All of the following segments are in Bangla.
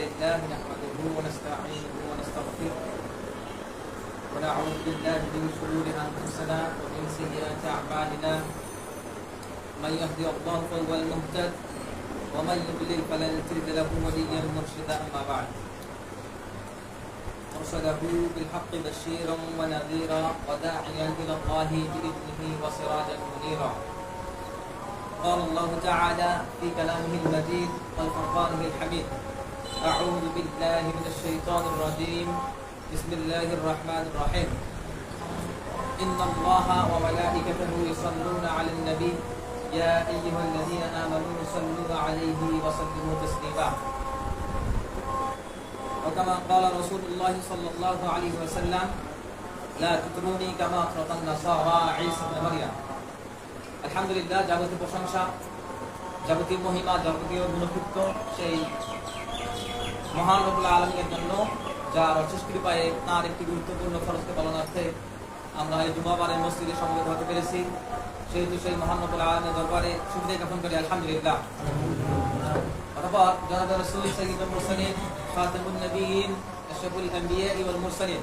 لله نحمده ونستعينه ونستغفره ونعوذ بالله من شرور أنفسنا ومن سيئات أعمالنا من يهدي الله فهو المهتد ومن يضلل فلن تجد له وليا مرشدا. أما بعد أرسله بالحق بشيرا ونذيرا وداعيا إلى الله بإذنه وسراجا منيرا. قال الله تعالى في كلامه المجيد والفرقانه الحميد: أعوذ بالله من الشيطان الرجيم بسم الله الرحمن الرحيم إن الله وملائكته يصلون على النبي يا أيها الذين آمنوا صلوا عليه وسلموا تسليما. وكما قال رسول الله صلى الله عليه وسلم لا تطروني كما أطرت النصارى عيسى ابن مريم. আলহামদুলিল্লাহ, যাবতীয় প্রশংসা, যাবতীয় মহিমা, যাবতীয় গুণকীর্ত সেই মহান রব্বুল আলামিনের জন্য, যার অশেষ কৃপায় তার একটি গুরুত্বপূর্ণ ফরজকে পালনার্থে আমরা এই জুমাবারের মসজিদে সমবেত হতে পেরেছি। সেহেতু সেই মহান রব্বুল আলামিনের দরবারে শুকরিয়া জ্ঞাপন করি আলহামদুলিল্লাহ। অতঃপর জনাব রাসূল সাইয়্যিদুল মুরসালিন খাতামুন নবিয়্যিন আশরাফুল আম্বিয়া ওয়াল মুরসালিন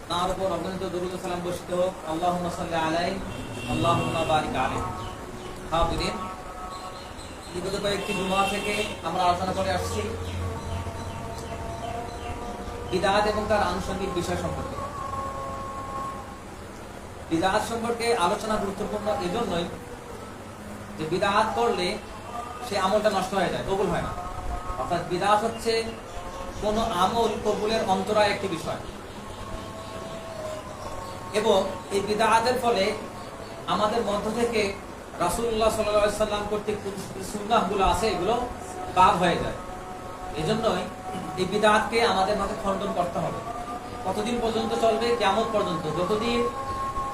তার উপর অগণিত দরুদ ও সালাম বর্ষিত হোক। আল্লাহুম্মা সাল্লি আলাইহি আল্লাহুম্মা বারিক আলাইহি। হাজিরিন, বিগত কয়েকটি জুমা থেকে আমরা আলোচনা করে আসছি বিদআত এবং তার আনুষঙ্গিক বিষয় সম্পর্কে। বিদআত সম্পর্কে আলোচনা গুরুত্বপূর্ণ এজন্যই যে বিদআত করলে সে আমলটা নষ্ট হয়ে যায়, কবুল হয় না। অর্থাৎ বিদআত হচ্ছে কোন আমল কবুলের অন্তরায় একটি বিষয়, এবং এই বিদআতের ফলে আমাদের মধ্য থেকে রাসূলুল্লাহ সাল্লাল্লাহু আলাইহি ওয়াসাল্লাম কর্তৃক সুন্নাহগুলো আছে এগুলো বাদ হয়ে যায়। এজন্যই এই বিদআতকে আমাদের মাঝে খণ্ডন করতে হবে। কতদিন পর্যন্ত চলবে? কিয়ামত পর্যন্ত। যতদিন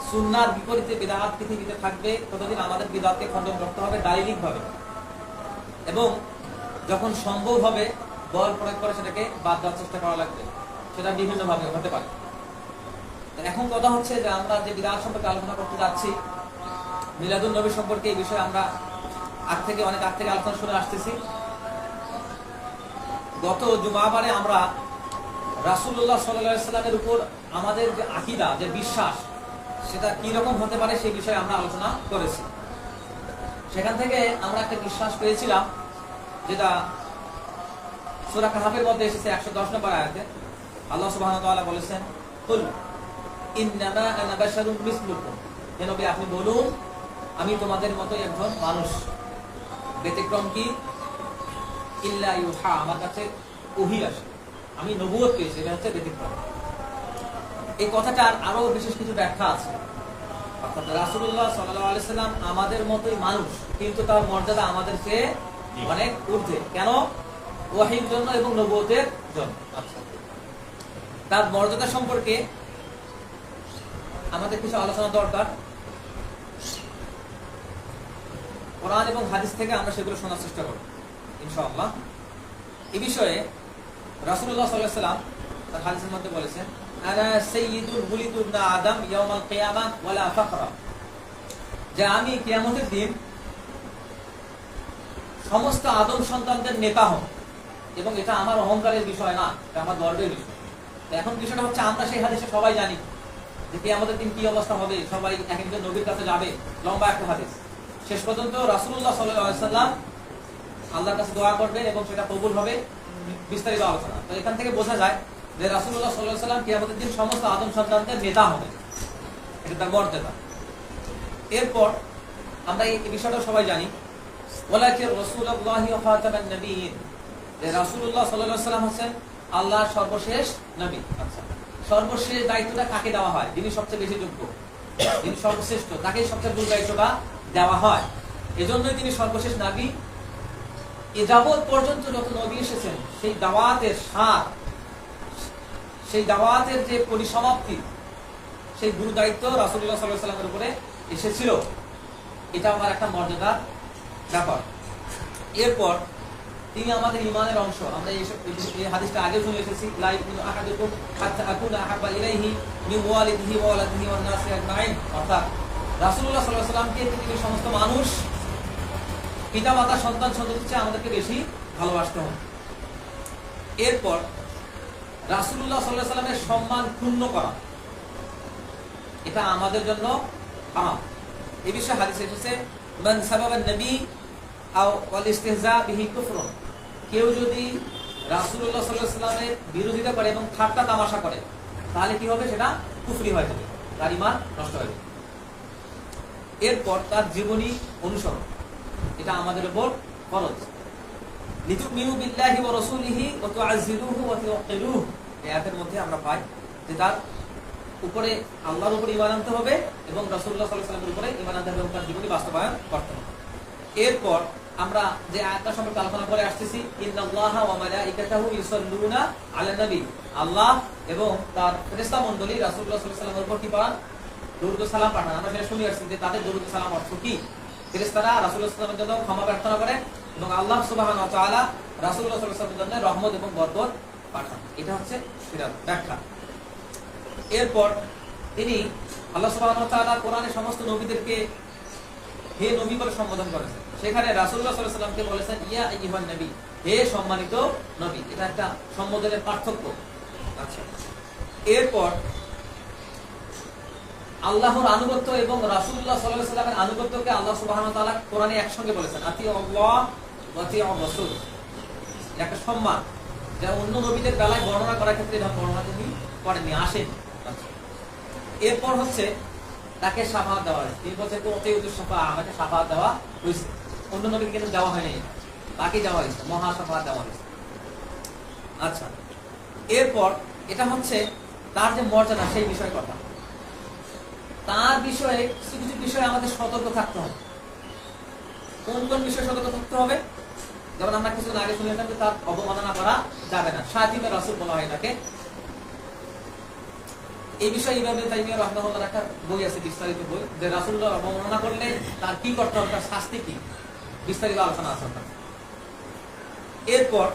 সুন্নাহর বিপরীতে বিদআত পৃথিবীতে থাকবে ততদিন আমাদের বিদআতকে খণ্ডন করতে হবে দায়িকভাবে, এবং যখন সম্ভব হবে বল প্রয়োগ করে সেটাকে বাদ দেওয়ার চেষ্টা করা লাগবে। সেটা বিভিন্নভাবে হতে পারে। এখন কথা হচ্ছে যে আমরা যে বিদআত সম্পর্কে আলোচনা করতে যাচ্ছি, মিলাদুন নবী সম্পর্কে, এই বিষয়ে আমরা অনেক আগ থেকে আলোচনা শুনে আসতেছি। গত জুমাবারে আমরা রাসূলুল্লাহ সাল্লাল্লাহু আলাইহি ওয়াসাল্লামের উপর আমাদের যে আকীদা, যে বিশ্বাস, সেটা কি রকম হতে পারে সেই বিষয়ে আমরা আলোচনা করেছি। সেখান থেকে আমরা একটা বিশ্বাস পেয়েছিলাম, যেটা সূরা কাহফের মধ্যে এসেছে 110 নম্বর আয়াতে। আল্লাহ সুবহানাহু ওয়া তাআলা বলেছেন, কুল ইন্নামা আনা বাশারুম মিসলুকুম, হে নবী আপনি বলুন আমি তোমাদের মতোই একজন মানুষ, ব্যতিক্রম কি? ইল্লা ইউহা, আমার কাছে ওহী আসে, আমি নবুয়ত পেয়েছি, এটা হচ্ছে ব্যতিক্রম। এই কথাটার আরো বিশেষ কিছু ব্যাখ্যা আছে। অর্থাৎ রাসূলুল্লাহ সাল্লাল্লাহু আলাইহি সাল্লাম আমাদের মতোই মানুষ, কিন্তু তার মর্যাদা আমাদের চেয়ে অনেক ঊর্ধ্বে। কেন? ওহীর জন্য এবং নবুয়তের জন্য। আচ্ছা, তার মর্যাদা সম্পর্কে আমাদের কিছু আলোচনা দরকার। কোরআন এবং হাদিস থেকে আমরা সেগুলো শোনার চেষ্টা করব ইনশাআল্লাহ। এই বিষয়ে রাসূলুল্লাহ সাল্লাল্লাহু আলাইহি সাল্লাম তার হাদিসের মধ্যে বলেছেন, আনা সাইয়্যিদুল ওয়ালিদু ইবনে আদম ইয়াউমাল কিয়ামাহ ওয়ালা ফাখরা, যে আমি কিয়ামতের দিন সমস্ত আদম সন্তানদের নেতা হব, এবং এটা আমার অহংকারের বিষয় না, এটা আমার গর্বের বিষয়। এখন বিষয়টা হচ্ছে আমরা সেই হাদিসে সবাই জানি যে কিয়ামতের দিন কি অবস্থা হবে, সবাই এক একজন নবীর কাছে যাবে, লম্বা একটা হাদিস। শেষ পর্যন্ত রাসূলুল্লাহ সাল্লাল্লাহু আলাইহি সাল্লাম আল্লাহর কাছে দোয়া করবেন এবং সেটা কবুল হবে, বিস্তারিত আলোচনা। তো এখান থেকে বোঝা যায় যে রাসূলুল্লাহ সাল্লাল্লাহু আলাইহি সাল্লাম কিয়ামতের দিন সমস্ত আদম সন্তানদের নেতা হবেন, এটা তার মর্যাদা। এরপর আমরা এই বিষয়টা সবাই জানি, ওয়ালাকিন রাসূলুল্লাহি ওয়া খাতামান নবিয়্যিন, যে রাসূলুল্লাহ সাল্লাল্লাহু আলাইহি সাল্লাম হচ্ছেন আল্লাহর সর্বশেষ নবী। আচ্ছা, সর্বশেষ দায়িত্বটা কাকে দেওয়া হয়? যিনি সবচেয়ে বেশি যোগ্য, যিনি সর্বশ্রেষ্ঠ, তাকেই সবচেয়ে মূল দায়িত্বটা দেওয়া হয়। এজন্যই তিনি সর্বশেষ নবী। এ যাবৎ পর্যন্ত যত নবী এসেছেন সেই দাওয়াতের সার, সেই দাওয়াতের যে পরিসমাপ্তি, সেই গুরু দায়িত্ব রাসূলুল্লাহ সাল্লাল্লাহু আলাইহি সাল্লামের উপরে এসেছিল। এটা আমার একটা মর্যাদার ব্যাপার। এরপর তিনি আমাদের ঈমানের অংশ। আমরা এই হাদিসটা আগে শুনে এসেছি, লা ইউমিনু আহাদুকুম হাত্তা আকুনা আহাব্বা ইলাইহি মিন ওয়ালিদিহি ওয়া ওয়ালাদিহি ওয়ান নাসি আজমাইন। অর্থাৎ রাসূলুল্লাহ সাল্লাল্লাহু আলাইহি সাল্লামকে পৃথিবীর সমস্ত মানুষ, পিতা মাতা, সন্তান সন্ততির চেয়ে আমাদেরকে বেশি ভালোবাসতে হবে। এরপর রাসূলুল্লাহ সাল্লাল্লাহু আলাইহি সাল্লামের সম্মান ক্ষুণ্ণ করা, এটা আমাদের জন্য হারাম। এই বিষয়ে হাদিসে এসেছে, মান সাবাবান নবী আও ওয়াল ইস্তিহজা বিহি কুফরুন, কেউ যদি রাসূলুল্লাহ সাল্লাল্লাহু আলাইহি সাল্লামের বিরোধিতা করে এবং ঠাট্টা তামাশা করে, তাহলে কি হবে? সেটা কুফরি হয়ে যাবে, তার ঈমান নষ্ট হয়ে যাবে। এরপর তার জীবনী অনুসরণ, এটা আমাদের উপর ফরজ। লিতুমিনু বিল্লাহি ওয়া রাসূলিহি ওয়া তুআযিরুহু ওয়া তুওয়াক্কিরুহু, এই আয়াতের মধ্যে আমরা পাই যে তার উপরে আল্লাহর উপরে ঈমান আনতে হবে এবং রাসূলুল্লাহ সাল্লাল্লাহু আলাইহি ওয়াসাল্লামের উপরে ঈমান আনতে হবে এবং তার জীবনী বাস্তবায়ন করতে হবে। এরপর আমরা যে আয়াতটা সম্পর্কে আলোচনা করে আসতেছি, ইন্নাল্লাহা ওয়া মালাইকাতাহু ইউসাল্লুনা আলান নবী, আল্লাহ এবং তার ফেরেশতা মণ্ডলী রাসূলুল্লাহ সাল্লাল্লাহু আলাইহি ওয়াসাল্লামের উপর কি পাঠান? দরুদ ও সালাম পাঠান। আমরা সেটা শুনে আসছি যে তাদের দরুদ ও সালাম অর্থ কি? ফেরেশতারা রাসূলুল্লাহ সাল্লাল্লাহু আলাইহি ওয়াসাল্লামের জন্য ক্ষমা প্রার্থনা করেন এবং আল্লাহ সুবহানাহু ওয়া তাআলা রাসূলুল্লাহ সাল্লাল্লাহু আলাইহি ওয়াসাল্লামের জন্য রহমত এবং বরকত পাঠান। এটা হচ্ছে সিরাত ব্যাখ্যা। এরপর তিনি আল্লাহ সুবহানাহু ওয়া তাআলা কোরআনে সমস্ত নবীদেরকে হে নবী বলে সম্বোধন করেছেন। সেখানে রাসূলুল্লাহ সাল্লাল্লাহু আলাইহি ওয়াসাল্লামকে বলেছেন ইয়া আইয়ুহান নবী, হে সম্মানিত নবী। এটা একটা সম্বোধনের পার্থক্য। আচ্ছা, এরপর আল্লাহর আনুগত্য এবং রাসূলুল্লাহ সাল্লাল্লাহু আলাইহি ওয়াসাল্লামের আনুগত্যকে আল্লাহ সুবহানাহু ওয়া তাআলা কোরআনে একসঙ্গে বলেছেন, আতিউল্লাহ ওয়া আতিউর রাসূল। একটা সম্মান যা অন্য নবীদের বেলায় বর্ণনা করার ক্ষেত্রে এটা বর্ণনা তিনি করেননি, আসেন। এরপর হচ্ছে তাকে শাফাআত দেওয়া হয়েছে। তিনি বলছেন ওয়াতিউতুশ শাফাআ, আমাকে শাফাআত দেওয়া হয়েছে। অন্য নবীকে কিন্তু দেওয়া হয়নি, তাকে দেওয়া হয়েছে, মহা শাফাআত দেওয়া হয়েছে। আচ্ছা, এরপর এটা হচ্ছে তার যে মর্যাদা সেই বিষয়ে কথা। তার বিষয়ে কিছু কিছু বিষয়ে আমাদের সতর্ক থাকতে হবে। কোন কোন বিষয়ে সতর্ক থাকতে হবে? যেমন আমরা কিছুদিন আগে শুনলাম যে তার অবমাননা করা যাবে না, শাতিমে রাসূল বলা হয় তাকে। এই বিষয়ে ইমাম ইবনে তাইমিয়া রাহিমাহুল্লাহর একটা বই আছে, বিস্তারিত বই, যে রাসূলুল্লাহ অবমাননা করলে তার কি করতে হবে, তার শাস্তি কি, বিস্তারিত আলোচনা আছে। এরপর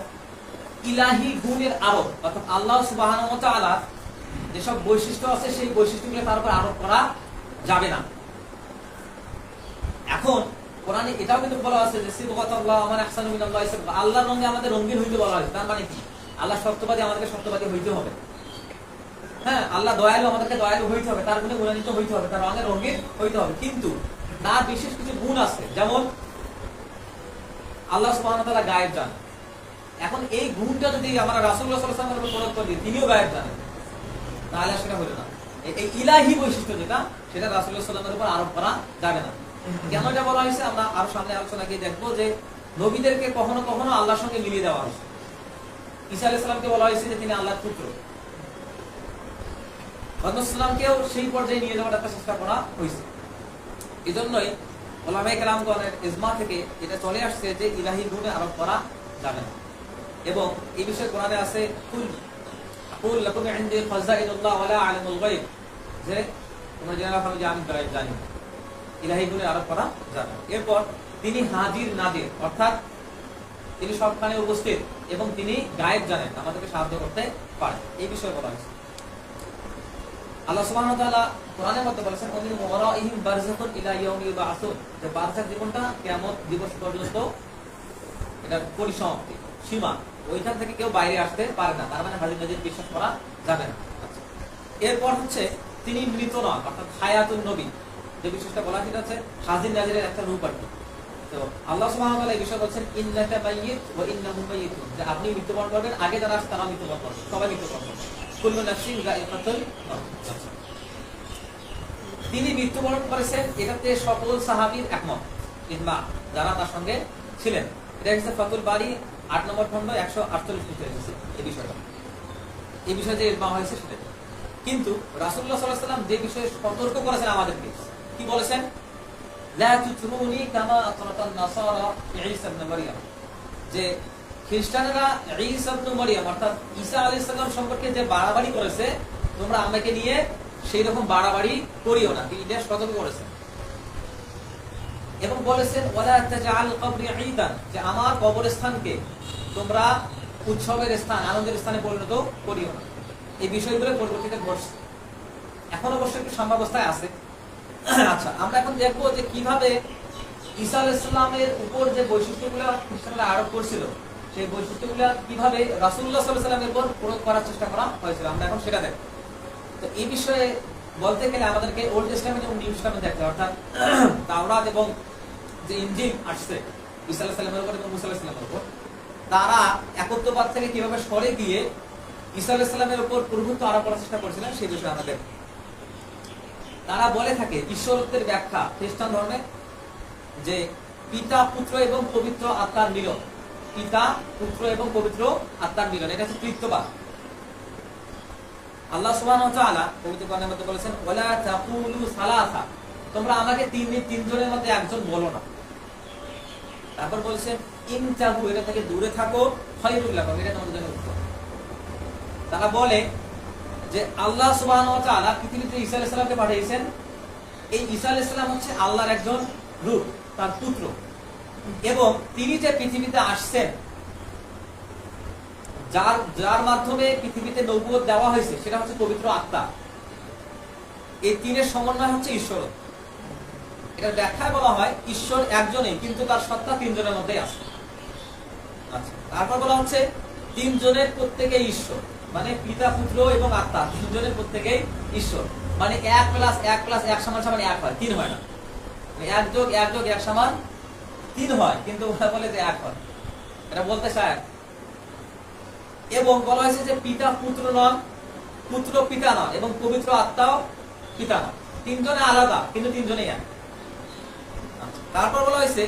ইলাহি গুণের আরোপ, অর্থাৎ আল্লাহ সুবহানাহু ওয়া তাআলা যেসব বৈশিষ্ট্য আছে সেই বৈশিষ্ট্যগুলো তার উপর আরোপ করা যাবে না। এখন কোরআনে এটাও কিন্তু বলা আছে যে সিবগাতুল্লাহ ওয়া মান আহসানু মিনাল্লাহি সিবগা, আল্লাহর রঙে আমাদের রঙিন হইতে বলা হয়েছে। তার মানে কি? আল্লাহ সত্যবাদী, আমাদেরকে সত্যবাদী হইতে হবে। হ্যাঁ, আল্লাহ দয়ালু, আমাদেরকে দয়ালু হইতে হবে, তার গুণে গুণান্বিত হইতে হবে, তার রঙে রঙিন হইতে হবে। কিন্তু তার বিশেষ কিছু গুণ আছে, যেমন আল্লাহ সুবহানাহু ওয়া তাআলা গায়েব জানেন। এখন এই গুণটা যদি আমরা রাসূলুল্লাহ সাল্লাল্লাহু আলাইহি ওয়াসাল্লামের উপর প্রয়োগ করি, তিনিও গায়েব জানেন, তাহলে সেটা হলো না। এই ইলাহি বৈশিষ্ট্য যেটা, সেটা রাসূলুল্লাহ সাল্লাল্লাহু আলাইহি ওয়াসাল্লামের উপর আরোপ করা যাবে না। কেন এটা বলা হয়েছে আমরা আরো সামনে আলোচনা গিয়ে দেখবো যে নবীদেরকে কখনো কখনো আল্লাহর সঙ্গে মিলিয়ে দেওয়া হয়েছে। ঈসা আলাইহিস সালামকে বলা হয়েছে যে তিনি আল্লাহর পুত্র, মুহাম্মদ সাল্লাল্লাহু আলাইহি ওয়াসাল্লামকেও সেই পর্যায়ে নিয়ে যাওয়ার একটা চেষ্টা করা হয়েছে। এজন্যই উলামায়ে কেরামগণের ইজমা থেকে এটা চলে আসছে যে ইলাহি গুণে আরোপ করা যাবে না। এবং এই বিষয়ে কোরআনে আছে কুল লাকুম ইনদি খাযাইনুল্লাহ ওয়া লা আ'লামুল গায়ব, যে তোমরা জেনে রাখো যে আমি গায়ব জানি। ইলাহি গুণে আরোপ করা যাবে। এরপর তিনি হাজির নাজির, অর্থাৎ তিনি সবখানে উপস্থিত এবং তিনি গায়েব জানেন, আমাদেরকে সাহায্য করতে পারেন, এই বিষয়ে বলা হয়েছে। আল্লাহ সুবহানাহু ওয়া তাআলা কোরআনের মধ্যে বলেছেন ওমিন ওয়ারাইহিম বারযাখুন ইলা ইয়াউমি ইউবআসুন, যে বারযাখ জীবনটা কিয়ামত দিবস পর্যন্ত এটা পরিসমাপ্তি সীমা, ওইখান থেকে কেউ বাইরে আসতে পারে না। তার মানে হাজির নাজির বিশ্বাস করা যাবে না। এরপর হচ্ছে তিনি মৃত নন, অর্থাৎ হায়াতুন নবী, যে বিষয়টা বলা আছে হাজির নাজিরের একটা রূপ আর কি। তো আল্লাহ সুবহানাহু ওয়া তাআলা এই বিষয় বলেছেন ইন্নাকা মাইয়িত ওয়া ইন্নাহুম মাইয়িতুন, যে আপনি মৃত্যুবরণ করবেন, আগে যারা আসে তারা মৃত্যুবরণ করবে, সবাই মৃত্যুবরণ করবে। কুল্লু নাফসিন যায়িকাতুল মাউত। তিনি মৃত্যুবরণ করেছেন, এটাতে সকল সাহাবীর একমত, ইজমা যারা তার সঙ্গে ছিলেন। এটা হচ্ছে ফাতুল বারি 8 নম্বর খণ্ড 148 পৃষ্ঠায় এসেছে এই বিষয়টা। এই বিষয়ে যে ইজমা হয়েছে সেটা। কিন্তু রাসূলুল্লাহ সাল্লাল্লাহু আলাইহি ওয়াসাল্লাম যে বিষয়ে সতর্ক করেছেন আমাদেরকে, কি বলেছেন? লা তুতরুনি কামা আতরাতান নাসারা ঈসা ইবনে মারইয়াম, যে খ্রিস্টানরা ঈসা ইবনে মারইয়াম অর্থাৎ ঈসা আলাইহিস সালাম সম্পর্কে যে বাড়াবাড়ি করেছে, তোমরা আমাকে নিয়ে সেই রকম বাড়াবাড়ি করিও না, তিনি এটা সতর্ক করেছেন। এবং বলেছেন ওয়ালা তাজআল কবরি ঈদান, যে আমার কবরস্থানকে তোমরা উৎসবের স্থান, আনন্দের স্থানে পরিণত করিও না। এই বিষয়গুলো পরবর্তীতে ঘটছে, এখন অবশ্য একটু সাম্যাবস্থায় আছে। আচ্ছা, আমরা এখন দেখবো যে কিভাবে ঈসা আলাইহিস সালামের উপর যে বৈশিষ্ট্যগুলো খ্রিস্টানরা আরোপ করছিল সেই বৈশিষ্ট্যগুলো কিভাবে রাসূলুল্লাহ সাল্লাল্লাহু আলাইহি ওয়াসাল্লামের উপর প্রয়োগ করার চেষ্টা করা হয়েছিল, আমরা এখন সেটা দেখব। তো এই বিষয়ে বলতে গেলে আমাদেরকে ওল্ড টেস্টামেন্ট এবং নিউ টেস্টামেন্ট দেখতে হবে, অর্থাৎ তাওরাত এবং যে ইনজিল আসছে ঈসা আলাইহিস সালামের উপর এবং মুসা আলাইহিস সালামের উপর, তারা একত্ববাদ থেকে কিভাবে সরে গিয়ে ঈসা আলাইহিস সালামের উপর প্রভুত্ব আরোপ করার চেষ্টা করেছিলেন সেই বিষয়ে আমরা দেখব। তারা বলে থাকে ঈশ্বরত্বের ব্যাখ্যা খ্রিস্টান ধর্মে যে পিতা পুত্র এবং পবিত্র আত্মার মিলন, পিতা পুত্র এবং পবিত্র আত্মার মিলন, এটা হচ্ছে তৃতীয়বাদ। আল্লাহ সুবহানাহু ওয়া তাআলা পবিত্র কোরআনের মধ্যে বলেছেন ওয়ালা তাকুলু সালাসা, তোমরা আমাকে তিনজনের মধ্যে একজন বলো না। তারপর বলেছেন ইনতাহু, এটা থেকে দূরে থাকো, খায়রুল লাকুম, এটা তোমাদের জন্য উত্তম। তারা বলে যে আল্লাহ সুবহানাহু ওয়া তাআলা পৃথিবীতে ঈসা আলাইহিস সালামকে পাঠিয়েছেন, এই ঈসা আলাইহিস সালাম হচ্ছে আল্লাহর একজন রূপ, তার পুত্র, এবং তিনি যে পৃথিবীতে আসছেন, যার মাধ্যমে পৃথিবীতে নবুয়ত দেওয়া হয়েছে সেটা হচ্ছে পবিত্র আত্মা। এই তিনের সমন্বয় হচ্ছে ঈশ্বর। এটা ব্যাখ্যায় বলা হয় ঈশ্বর একজনই কিন্তু তার সত্তা তিনজনের মধ্যে আছে। আচ্ছা, তারপর বলা হচ্ছে তিনজনের প্রত্যেকেই ঈশ্বর, মানে পিতা পুত্র এবং আত্মা তিনজনের প্রত্যেকেই ঈশ্বর, মানে 1 + 1 + 1 = 1 হয়, 3 হয় না। 1 + 1 + 1 = 3 হয়, কিন্তু ওরা বলে যে 1 হয়, এটা বলতে চায়। এবং বলা হয়েছে যে পিতা পুত্র নন, পুত্র পিতা নন, এবং পবিত্র আত্মাও পিতা নন, তিনজনে আলাদা কিন্তু তিনজনেই এক। তারপর বলা হয়েছে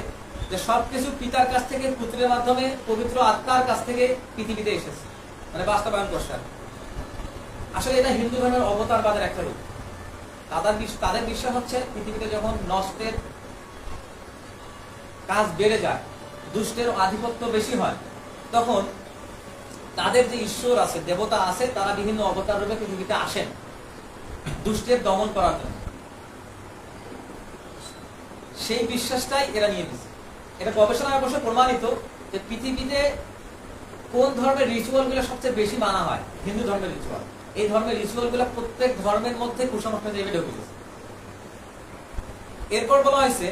যে সবকিছু পিতার কাছ থেকে পুত্রের মাধ্যমে পবিত্র আত্মার কাছ থেকে পৃথিবীতে এসেছে, মানে বাস্তবায়ন করছে। আসলে এটা হিন্দু ধর্মের অবতারবাদের একটা রূপ। তাদের বিশ্বাস হচ্ছে পৃথিবীতে যখন নষ্টের কাজ বেড়ে যায়, দুষ্টের আধিপত্য বেশি হয়, তখন তাদের যে ঈশ্বর আছে, দেবতা আছে, তারা বিভিন্ন অবতার রূপে পৃথিবীতে আসেন দুষ্টের দমন করার জন্য। সেই বিশ্বাসটাই এরা নিয়ে নিয়েছে। এটা গবেষণায় অবশ্য প্রমাণিত যে পৃথিবীতে কোন ধর্মের রিচুয়াল গুলো সবচেয়ে বেশি মানা হয়, হিন্দু ধর্মের রিচুয়াল। এই ধর্মের রিচুয়াল গুলো প্রত্যেক ধর্মের মধ্যে কুসংস্কার ঢুকে গেছে। এরপর বলা হয়েছে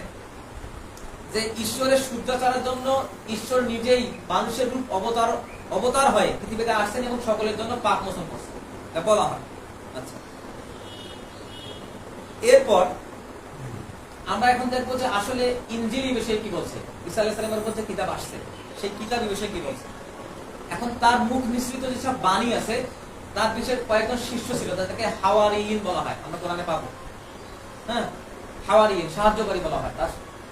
যে ঈশ্বরের শুদ্ধাচারের জন্য ঈশ্বর নিজেই মানুষের রূপ অবতার হয়ে পৃথিবীতে আসছেন এবং সকলের জন্য পাপ মোচন করছেন, এটা বলা হয়। আচ্ছা, এরপর আমরা এখন দেখবো যে আসলে ইনজিল বিষয়ে কি বলছে, ঈসা আলাইহিস সালামের উপর যে কিতাব আসছে সেই কিতাব বিষয়ে কি বলছে। এখন তার মুখ মিশ্রিত যেসব বাণী আছে, তার বিষয়ে কয়েকজন শিষ্য ছিল, তাদেরকে হাওয়ারিয়িন বলা হয়, আমরা কোরআনে পাবো। হ্যাঁ, হাওয়ারিয়িন সাহায্যকারী বলা হয়,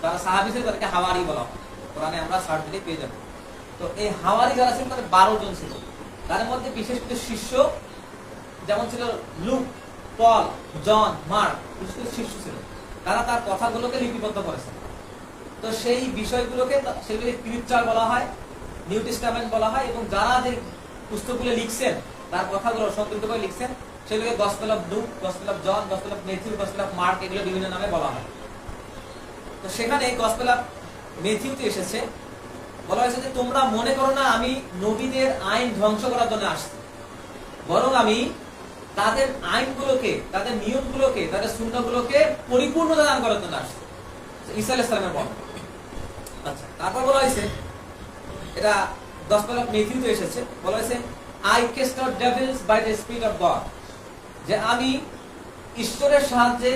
যারা সাহাবী ছিল তাদেরকে হাওয়ারি বলা হয়, কোরআনে আমরা সার্চ দিলে পেয়ে যাবো। তো এই হাওয়ারি যারা ছিল তাদের 12 জন ছিল। তার মধ্যে বিশেষ কিছু শিষ্য যেমন ছিল লুক, পল, জন, মার্ক, বিশেষ কিছু শিষ্য ছিল, তারা তার কথাগুলোকে লিপিবদ্ধ করেছেন। তো সেই বিষয়গুলোকে সেগুলি স্ক্রিপচার বলা হয়, নিউ টেস্টামেন্ট বলা হয়, এবং যারা যে পুস্তকগুলো লিখছেন তার কথাগুলো সংক্ষিপ্ত করে লিখছেন সেগুলোকে gospel of Luke, gospel of John, gospel of Matthew, gospel of Mark, এগুলো বিভিন্ন নামে বলা হয়। তো সেখানে গসপেল অফ ম্যাথিউতে এসেছে, বলা হয়েছে যে তোমরা মনে করো না আমি নবীদের আইন ধ্বংস করার জন্য আসছি, বরং আমি তাদের আইনগুলোকে, তাদের নিয়মগুলোকে, তাদের সুন্নাহগুলোকে পরিপূর্ণতা দান করার জন্য আসছে। ঈসা আলাইহিস সালামের বর্ণনা। আচ্ছা, তারপর বলা হয়েছে, এটা গসপেল অফ ম্যাথিউতে এসেছে, বলা হয়েছে I cast out devils by the spirit of God, যে আমি ঈশ্বরের সাহায্যে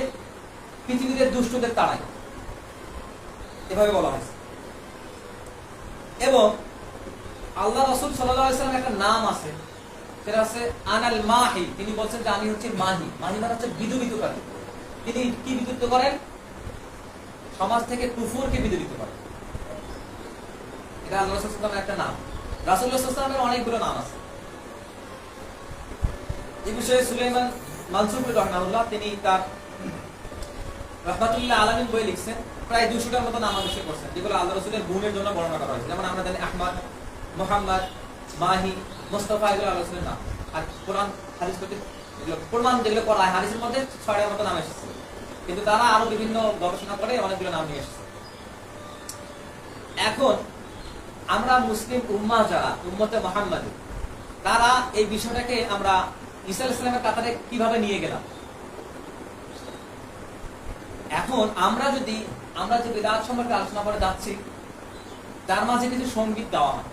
পৃথিবীতে দুষ্টদের তাড়াই, এভাবে বলা হয়েছে। এবং আল্লাহ রাসূল সাল্লাল্লাহু আলাইহি ওয়াসাল্লামের একটা নাম আছে, সেটা হচ্ছে আনাল মাহি। তিনি বলছেন যে আমি হচ্ছে মাহি। মাহি মানে হচ্ছে বিদূরিতকারী। তিনি কি বিদূরিত করেন? সমাজ থেকে কুফরকে বিদূরিত করেন। এটা আল্লাহ রাসূল সাল্লাল্লাহু আলাইহি ওয়াসাল্লামের একটা নাম। রাসূলুল্লাহ সাল্লাল্লাহু আলাইহি ওয়াসাল্লামের অনেকগুলো নাম আছে। এই বিষয়ে সুলাইমান মানসুর রাহমাহুল্লাহ তিনি তার রাহমাতুল্লাহ আলামিন বই লিখছেন, প্রায় 200টার মতো নাম আবিষ্কার করছেন, যেগুলো আল্লাহ রাসূলের গুণের জন্য বর্ণনা করা হয়েছে। যেমন আমরা জানি আহমদ, মুহাম্মদ, মাহি, মুস্তাফা, এগুলো আল্লাহ রাসূলের নাম। আর কোরআন হাদিস থেকে এগুলো প্রমাণ যেগুলো করা হয়, হাদিসের মধ্যে 6টার মতো নাম এসেছে, কিন্তু তারা আরো বিভিন্ন গবেষণা করে অনেকগুলো নাম নিয়ে এসেছে। এখন আমরা মুসলিম উম্মাহ যারা উম্মতে মুহাম্মাদি, তারা এই বিষয়টাকে আমরা ঈসা আলাইহিস সালামের কাতারে কিভাবে নিয়ে গেলাম। এখন আমরা যে বিদআত সম্পর্কে আলোচনা করে যাচ্ছি, তার মাঝে কিছু সংগীত দেওয়া হয়,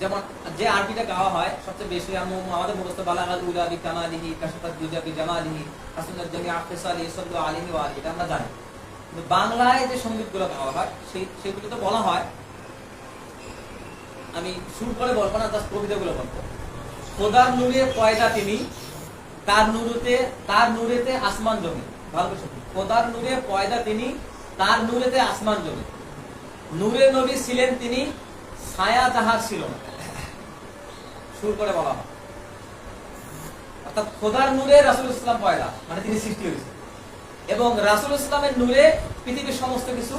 যেমন যে আরবিটা গাওয়া হয় সবচেয়ে বেশি আমাদের মুখস্থ বালাগাল উলা বিকামালিহি কাশফাত দুজা বিজামালিহি হাসানাত জামিআ ফিসালি সাল্লাল্লাহু আলাইহি ওয়া আলিহি, এটা আমরা জানি। কিন্তু বাংলায় যে সঙ্গীতগুলো গাওয়া হয় সেগুলো তো বলা হয়, আমি সুর করে বলবো না, জাস্ট কবিতাগুলো বলবো। খোদার নূরে পয়দা তিনি, তার নূরেতে আসমান জমি। ভালো করে শুনুন, খোদার নূরে পয়দা তিনি, তার নূরেতে আসমান জমি। নূরে নবী ছিলেন তিনি, ছায়া যাহার ছিল না। সুর করে বলা হয়, অর্থাৎ খোদার নূরে রাসূল ইসলাম পয়দা, মানে তিনি সৃষ্টি হয়েছে, এবং রাসূল ইসলামের নূরে পৃথিবীর সমস্ত কিছু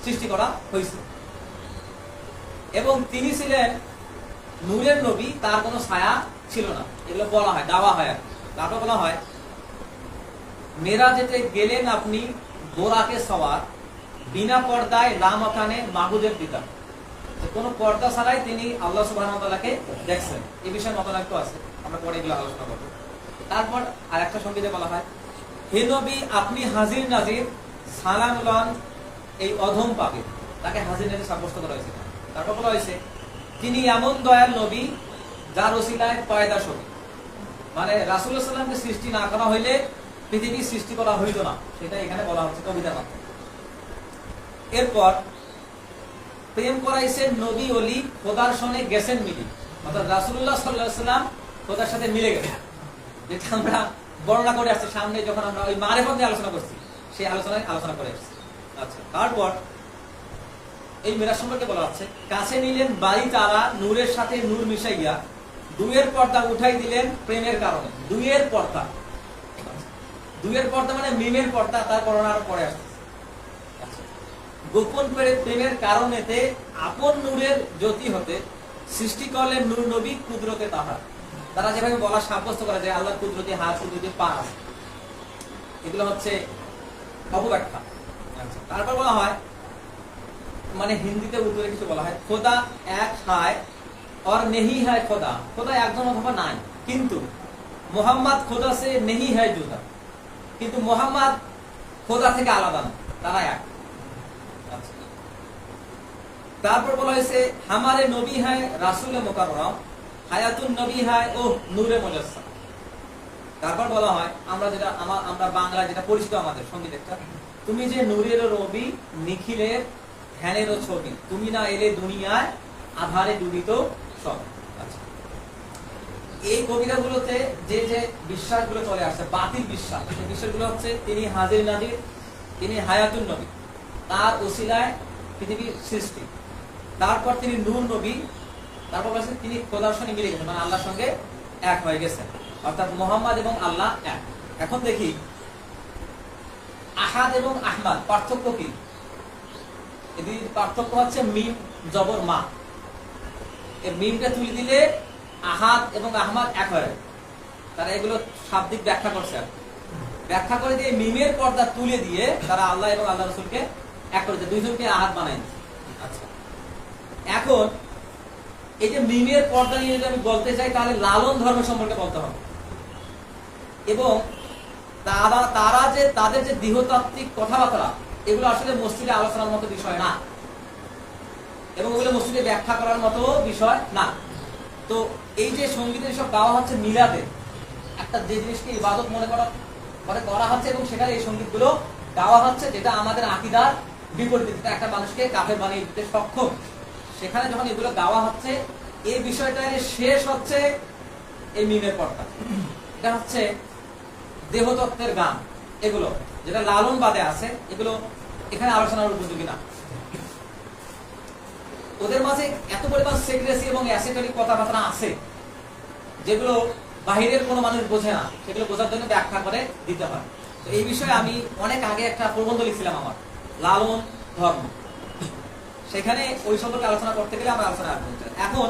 সৃষ্টি করা হয়েছে, এবং তিনি ছিলেন নূরের নবী, তার কোনো ছায়া ছিল না। এগুলো বলা হয়, গাওয়া হয়। আর তারপর বলা হয়, মেরাজেতে গেলেন আপনি বোরাকে সওয়ার, বিনা পর্দায় রামাকানে মাহবুবের পিতা। কোন পর্দা ছাড়াই তিনি আল্লাহ সুবহানাহু ওয়া তাআলাকে দেখছেন। এই বিষয়ে মতনাক্য আছে, আমরা পরে এগুলো আলোচনা করব। তারপর আরেকটা সংগীতে বলা হয়, হে নবী আপনি হাজির নাজির, সালাম লন এই অধম পাপে। তাকে হাজির নাজির সাব্যস্ত করা হয়েছে। তারপর বলা হয়েছে, তিনি এমন দয়াল নবী যার ওসিলায় পয়দা সবই, মানে রাসূল সাল্লাল্লাহু আলাইহি ওয়াসাল্লামকে সৃষ্টি না করা হইলে পৃথিবী সৃষ্টি করা হইতো না, সেটা এখানে বলা হচ্ছে কবিতার মাধ্যমে। এরপর প্রেম করাইছেন নবী ওলি, খোদার সনে গেছেন মিলি, অর্থাৎ রাসূলুল্লাহ সাল্লাল্লাহু আলাইহি ওয়াসাল্লাম খোদার সাথে মিলে গেছেন, যেটা আমরা বর্ণনা করে আসছি সামনে, যখন আমরা ওই মারিফত নিয়ে আলোচনা করছি সেই আলোচনা করে আসছি। আচ্ছা, তারপর এই মেরাজ সম্পর্কে বলা হচ্ছে, কাছে নিলেন বাড়ি তারা নূরের সাথে নূর মিশাইয়া, দুয়ের পর্দা উঠাই দিলেন প্রেমের কারণে। দুয়ের পর্দা মানে মিমের পর্দা, তার বর্ণনা আরো পরে আসছে। গোপন করে প্রেমের কারণেতে আপন নূরের জ্যোতি হতে সৃষ্টি করলেন নূর নবী কুদরতে তাহার। তারা যেভাবে বলা সাব্যস্ত করে যে আল্লাহর কুদরতি হাত, কুদরতি পা আছে, এগুলো হচ্ছে অপব্যাখ্যা। তারপর বলা হয়, মানে হিন্দিতে উর্দুতে কিছু বলা হয়, খোদা এক হায় और नहीं है খোদা, খোদা একজন অথবা নাই, কিন্তু মোহাম্মদ খোদা সে नहीं है जुदा, কিন্তু মোহাম্মদ খোদা থেকে আলাদা না, তারা এক। তারপর বলা হয়েছে, হামারে নবী হয় রাসূলে মুকাররম, হায়াতুন নবী হয় ও নূরে মুজাসসাম। তারপর বলা হয়, আমরা বাংলা যেটা পরিচিত আমাদের সঙ্গীত একটা, তুমি যে নূরের নবী, নিখিলের ধ্যানের ছবি, তুমি না এলে দুনিয়ায় আধারে ডুবিত সব। আচ্ছা, এই কবিতাগুলোতে যে যে বিশ্বাসগুলো চলে আসছে, বাতিল বিশ্বাস, সেই বিশ্বাসগুলো হচ্ছে তিনি হাজির নাজির, তিনি হায়াতুন নবী, তার ওসিলায় পৃথিবীর সৃষ্টি, তারপর তিনি নূর নবী, তারপর বলেছেন তিনি খোদার সঙ্গে মিলে গেছেন, মানে আল্লাহর সঙ্গে এক হয়ে গেছেন, অর্থাৎ মোহাম্মদ এবং আল্লাহ এক। এখন দেখি আহাদ এবং আহমাদ পার্থক্য কি? এদের পার্থক্য হচ্ছে মিম জবর মা, এই মিমটা তুলে দিলে আহাদ এবং আহমাদ এক হয়। তারা এগুলো শাব্দিক ব্যাখ্যা করছে, ব্যাখ্যা করে দিয়ে মিমের পর্দা তুলে দিয়ে তারা আল্লাহ এবং আল্লাহ রাসূলকে এক করেছে, দুইজনকে আহাদ বানাই। আচ্ছা, এখন এই যে মিমের পর্দা নিয়ে যদি আমি বলতে চাই, তাহলে লালন ধর্ম সম্পর্কে বলতে হবে, এবং তারা যে তাদের যে দেহতাত্ত্বিক কথাবার্তা, এগুলো আসলে মসজিদে আলোচনার মতো বিষয় না, এবং ওগুলো মসজিদে ব্যাখ্যা করার মতো বিষয় না। তো এই যে সঙ্গীতের সব গাওয়া হচ্ছে মিলাদে, একটা যে জিনিসকে ইবাদত মনে করা হচ্ছে, এবং সেখানে এই সঙ্গীতগুলো গাওয়া হচ্ছে, যেটা আমাদের আকীদার বিপরীত, একটা মানুষকে কাফের বানিয়ে দিতে সক্ষম। সেখানে যখন এগুলো গাওয়া হচ্ছে, এই বিষয়টা শেষ হচ্ছে এই মিমের পর্দা। এটা হচ্ছে দেহতত্ত্বের গান, এগুলো যেটা লালন বাদে আছে, এগুলো এখানে আলোচনার উপযোগী না। ওদের মাঝে এত পরিমাণ সেক্রেসি এবং অ্যাসেটরিক কথাবার্তা আছে, যেগুলো বাহিরের কোনো মানুষ বোঝে না, সেগুলো বোঝার জন্য ব্যাখ্যা করে দিতে হয়। তো এই বিষয়ে আমি অনেক আগে একটা প্রবন্ধ লিখছিলাম আমার, লালন ধর্ম, সেখানে ওই সম্পর্কে আলোচনা করতে গেলে আমরা আলোচনা করব। এখন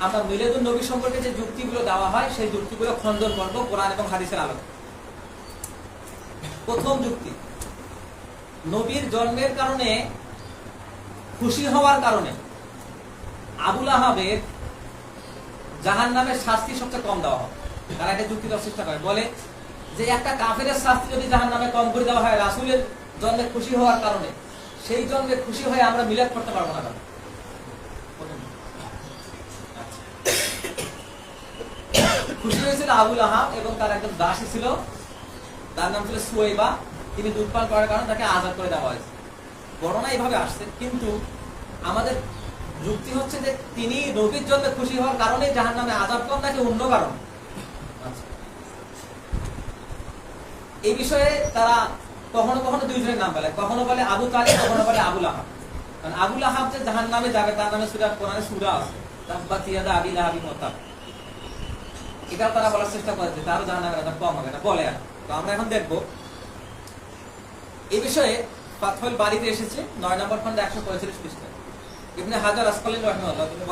আমরা মিলাদুন নবী সম্পর্কে যে যুক্তিগুলো দেওয়া হয়, সেই যুক্তিগুলো খণ্ডন করব কোরআন এবং হাদিসের আলোকে। প্রথম যুক্তি, নবীর জন্মের কারণে খুশি হওয়ার কারণে আবুল আহাবের জাহান্নামের শাস্তি সবচেয়ে কম দেওয়া হয়। তারা একটা যুক্তি দেওয়ার চেষ্টা করে, বলে যে একটা কাফেরের শাস্তি যদি জাহান্নামে কম করে দেওয়া হয় রাসূলের জন্মে খুশি হওয়ার কারণে, সেই জন্মে খুশি হয়ে আমরা মিলাদ করতে পারবো না। খুশি হয়েছিল আবুল আহাব এবং তার একজন দাসী ছিল, তার নাম ছিল সুয়াইবা। তিনি দুধ পান করার কারণে তাকে আজাদ করে দেওয়া হয়েছে। বর্ণনা এইভাবে আসছে, কিন্তু আমাদের যুক্তি হচ্ছে যে তিনি নবীর জন্য খুশি হওয়ার কারণে জাহান্নামে আযাব পান, নাকি অন্য কারণ। এই বিষয়ে তারা কখনো কখনো দুইজনের নাম বলে, কখনো বলে আবু তালিব, কখনো বলে আবুল আহাব। কারণ আবুল আহাব যে জাহান্নামে যাবে তার নামে সূরা কোরআনে সূরা আছে, তাব্বাত ইয়াদা আবি লাহাবিন ওয়া তাব। এটাও তারা বলার চেষ্টা করে যে তারও জাহান্নামের আযাব কম হবে, এটা বলে। তো আমরা এখন দেখব এই বিষয়ে। ফাতহুল বারীতে এসেছে 9 নম্বর খন্ড 145 পৃষ্ঠায়। ইবনে হাজার আসকালানী রাহিমাহুল্লাহ তিনি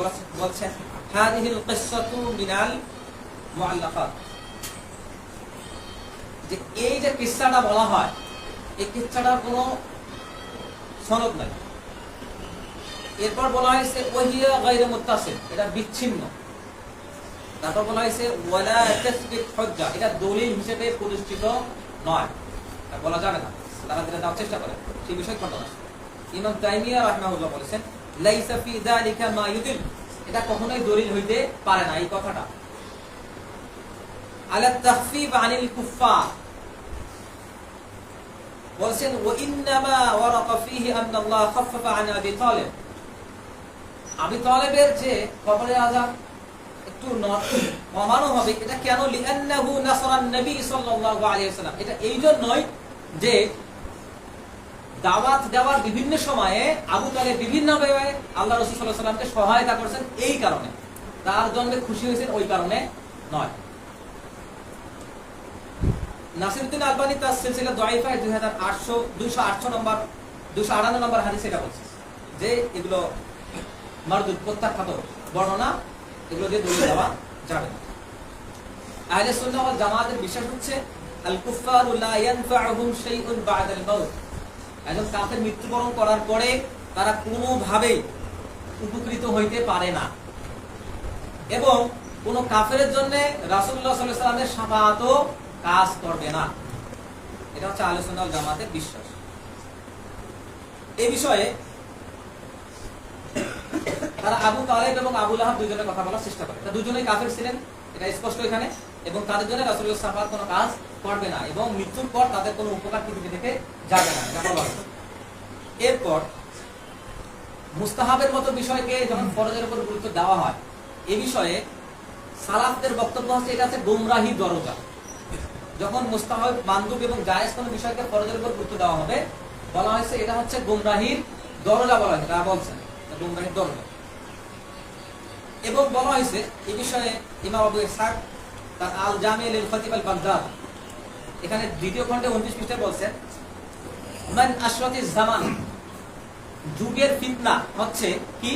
বলছেন, হাদিহিল কিসসাতু মিনাল মুআল্লাকাত, যে এই যে কিসসাটা বলা হয়, এই কিসসাটার কোনো সনদ নাই। এরপর বলা হয়েছে ওয়াহিয়া গায়রু মুত্তাসিল, এটা বিচ্ছিন্ন। তারপর বলা হয়েছে ওয়ালা তাসবিত হুজ্জা, এটা দলিল হিসেবে প্রতিষ্ঠিত নয়, এটা বলা যাবে না। তারা যেটা দেওয়ার চেষ্টা করে সেই বিষয় খণ্ডন আছে। ইমাম তাইমিয়া রাহিমাহুল্লাহ বলেছেন লাইসা ফি যালিকা মা ইউদিল, এটা কখনোই দলিল হইতে পারে না এই কথাটা। আলা তাখফিফ আনিল কুফফার বলেছেন ওয়া ইন্নামা ওয়ারাকা ফিহি আন্না আল্লাহ খাফফা আন আবি তালিব, আবি তালিবের যে কবরের আযাব একটু কমানো হবে, এটা কেন? লিআন্নাহু নাসরান নবী সাল্লাল্লাহু আলাইহি ওয়াসাল্লাম, এটা এই জন্যই যে দাওয়াত দেওয়ার বিভিন্ন সময়ে আবু তালেব বিভিন্নভাবে আল্লাহ রাসূল সাল্লাল্লাহু আলাইহি ওয়াসাল্লামকে সহায়তা করেছেন, এই কারণে তার জন্য খুশি হয়েছেন, ওই কারণে নয়। নাসিরউদ্দিন আলবানী তার সিলসিলা দাঈফা 208 নম্বর 258 নম্বর হাদিস এটা বলছে যে এগুলো মারদুদ, প্রত্যাখ্যাত বর্ণনা, এগুলো দিয়ে দলিল দেওয়া যাবে না। আহলে সুন্নাহ ওয়াল জামাতের বিশ্বাস হচ্ছে আল কুফফারু লা ইয়ানফাউহুম শাইউন বা'দাল মাউত, একজন কাফের মৃত্যুবরণ করার পরে তারা কোনোভাবেই উপকৃত হইতে পারে না, এবং কোন কাফের জন্য রাসূলুল্লাহ সাল্লাল্লাহু আলাইহি ওয়াসাল্লামের শাফাআতও কাজ করবে না। এটা হচ্ছে আহলে সুন্নাহ ওয়াল জামাতের বিশ্বাস। এই বিষয়ে তারা আবু তালেব এবং আবু লাহাব দুইজনের কথা বলার চেষ্টা করে। এটা দুজনেই কাফের ছিলেন, এটা স্পষ্ট এখানে, এবং তাদের জন্য রাসূলুল্লাহ শাফাআত কোনো কাজ করবে না, এবং মৃত্যুর পর তাদের কোনো উপকার পৃথিবী থেকে যাবে না, এটা বলা হয়েছে। এরপর মুস্তাহাবের মতো বিষয়কে যখন ফরজের উপর গুরুত্ব দেওয়া হয়, এই বিষয়ে সালাফদের বক্তব্য হচ্ছে এটা হচ্ছে গোমরাহি দরজা। যখন মুস্তাহাব, মানদুব এবং জায়েজ কোনো বিষয়কে ফরজের উপর গুরুত্ব দেওয়া হবে, বলা হয়েছে এটা হচ্ছে গোমরাহির দরজা, বলা হয়েছে, তারা বলছেন গোমরাহির দরজা। এবং বলা হয়েছে এই বিষয়ে ইমাম আবু ইসহাক তার আল জামি লিল খতিব আল বাগদাদ এখানে দ্বিতীয় খণ্ডে 29 পৃষ্ঠায় বলছেন, মান আশরাতিজ জামান, যুগের ফিতনা হচ্ছে কি?